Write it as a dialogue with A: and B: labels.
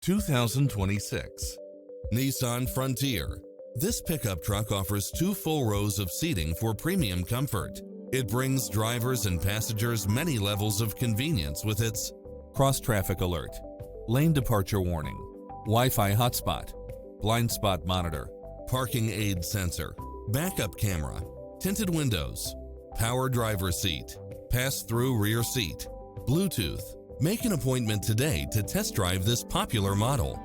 A: 2026 Nissan Frontier. This pickup truck offers 2 full rows of seating for premium comfort. It brings drivers and passengers many levels of convenience with its cross-traffic alert, lane departure warning, Wi-Fi hotspot, blind spot monitor, parking aid sensor, backup camera, tinted windows, power driver seat, pass-through rear seat, Bluetooth. Make an appointment today to test drive this popular model.